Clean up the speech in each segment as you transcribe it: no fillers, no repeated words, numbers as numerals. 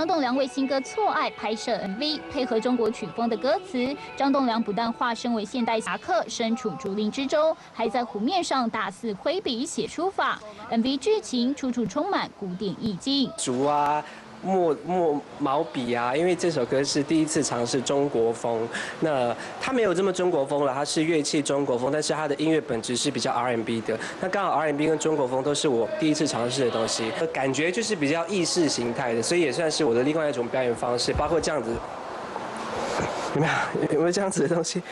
张栋梁为新歌《错爱》拍摄 MV， 配合中国曲风的歌词。张栋梁不但化身为现代侠客，身处竹林之中，还在湖面上大肆挥笔写书法。MV 剧情处处充满古典意境，竹啊。毛笔啊，因为这首歌是第一次尝试中国风，那它没有这么中国风了，它是乐器中国风，但是它的音乐本质是比较 R&B 的。那刚好 R&B 跟中国风都是我第一次尝试的东西，感觉就是比较意识形态的，所以也算是我的另外一种表演方式，包括这样子，有没有这样子的东西？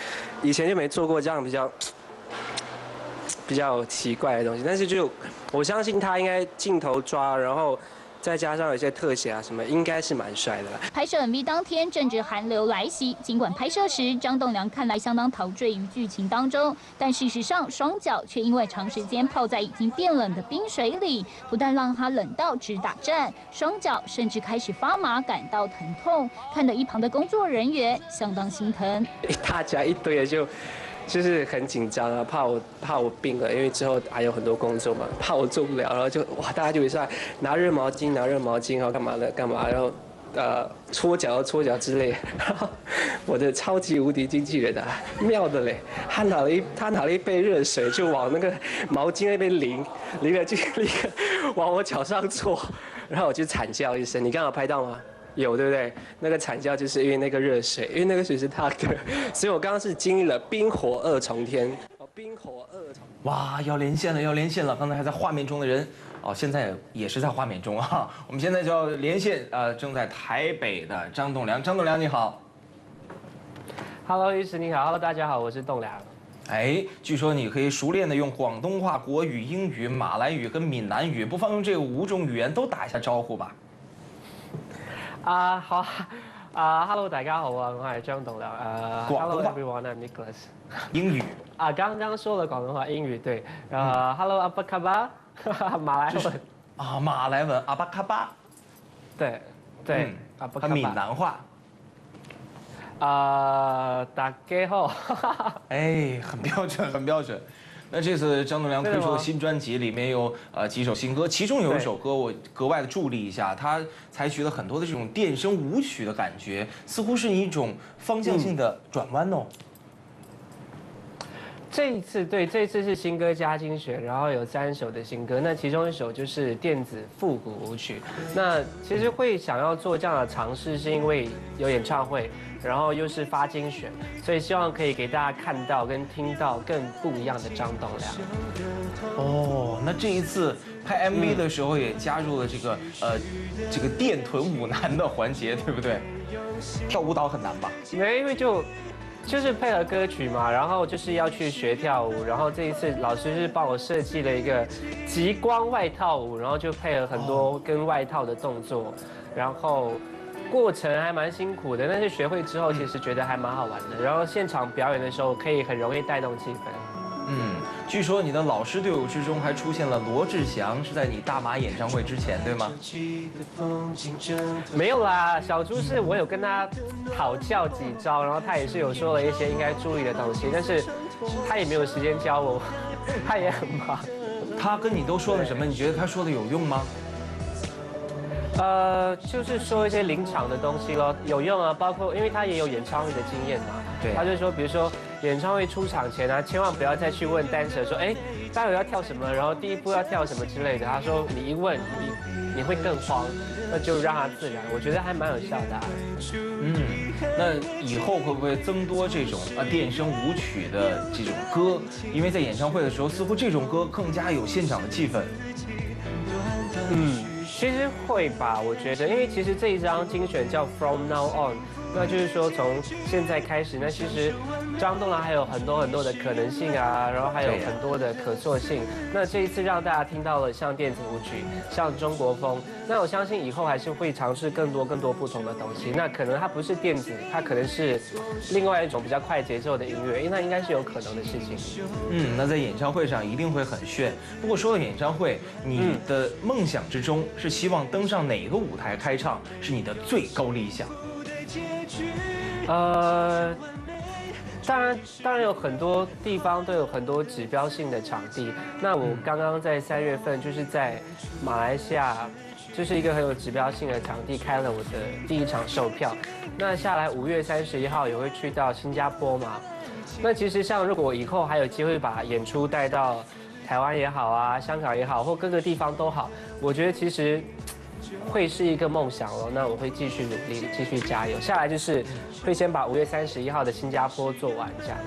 以前就没做过这样比较奇怪的东西，但是就我相信他应该镜头抓，然后。再加上有一些特写啊什么，应该是蛮帅的啦。拍摄 MV 当天正值寒流来袭，尽管拍摄时张栋梁看来相当陶醉于剧情当中，但事实上双脚却因为长时间泡在已经变冷的冰水里，不但让他冷到直打颤，双脚甚至开始发麻，感到疼痛，看得一旁的工作人员相当心疼。大家一堆的就是很紧张啊，怕我病了，因为之后还有很多工作嘛，怕我做不了，然后就哇，大家就会说拿热毛巾，然后干嘛，然后搓脚之类，然后我的超级无敌经纪人啊，妙的嘞，他拿了一杯热水就往那个毛巾那边淋了就立刻往我脚上搓，然后我就惨叫一声，你刚好拍到吗？有对不对？那个惨叫就是因为那个热水，因为那个水是他的，所以我刚刚是经历了冰火二重天。冰火二重。哇，要连线了！刚才还在画面中的人，现在也是在画面中啊。我们现在就要连线正在台北的张栋梁。张栋梁你好。Hello， 律师你好。Hello， 大家好，我是栋梁。哎，据说你可以熟练的用广东话、国语、英语、马来语跟闽南语，不妨用这5种语言都打一下招呼吧。好，Hello， 大家好啊，我係張棟梁。Hello everyone，I'm Nicholas。英語剛剛說了廣東話、英語對。Hello， 阿巴卡巴，馬來文。馬來文阿巴卡巴。對，阿巴卡巴。闽南話。大家好。哎，很標準。那这次张栋梁推出的新专辑里面有几首新歌，其中有一首歌我格外的注意一下，它采取了很多的这种电声舞曲的感觉，似乎是一种方向性的转弯哦。这一次是新歌加精选，然后有3首的新歌，那其中1首就是电子复古舞曲。那其实会想要做这样的尝试，是因为有演唱会。然后又是发精选，所以希望可以给大家看到跟听到更不一样的张栋梁。那这一次拍 MV 的时候也加入了这个电臀舞男的环节，对不对？跳舞蹈很难吧？没，因为就是配合歌曲嘛，然后就是要去学跳舞，然后这一次老师是帮我设计了一个极光外套舞，然后就配合很多跟外套的动作，然后。过程还蛮辛苦的，但是学会之后，其实觉得还蛮好玩的。然后现场表演的时候，可以很容易带动气氛。据说你的老师队伍之中还出现了罗志祥，是在你大马演唱会之前，对吗？没有啦，小猪是我有跟他讨教几招，然后他也是有说了一些应该注意的东西，但是他也没有时间教我，他也很忙。他跟你都说了什么？你觉得他说的有用吗？就是说一些临场的东西咯，有用啊，包括因为他也有演唱会的经验嘛，对，他就说，比如说演唱会出场前啊，千万不要再去问dancer说，哎，待会要跳什么，然后第一步要跳什么之类的。他说你一问，你会更慌，那就让他自然，我觉得还蛮有效的。那以后会不会增多这种电声舞曲的这种歌？因为在演唱会的时候，似乎这种歌更加有现场的气氛。其实会吧，我觉得，因为其实这一张精选叫 From Now On， 那就是说从现在开始，那其实张栋梁还有很多的可能性啊，然后还有很多的可塑性。那这一次让大家听到了像电子舞曲，像中国风，那我相信以后还是会尝试更多不同的东西。那可能它不是电子，它可能是另外一种比较快节奏的音乐，因为那应该是有可能的事情。那在演唱会上一定会很炫。不过说到演唱会，你的梦想之中是希望登上哪个舞台开唱？是你的最高理想？当然有很多地方都有很多指标性的场地。那我刚刚在3月份就是在马来西亚就是一个很有指标性的场地，开了我的第一场售票。那下来5月31号也会去到新加坡嘛。那其实像如果以后还有机会把演出带到台湾也好啊，香港也好，或各个地方都好，我觉得其实会是一个梦想了。那我会继续努力，继续加油。下来就是会先把5月31号的新加坡做完这样。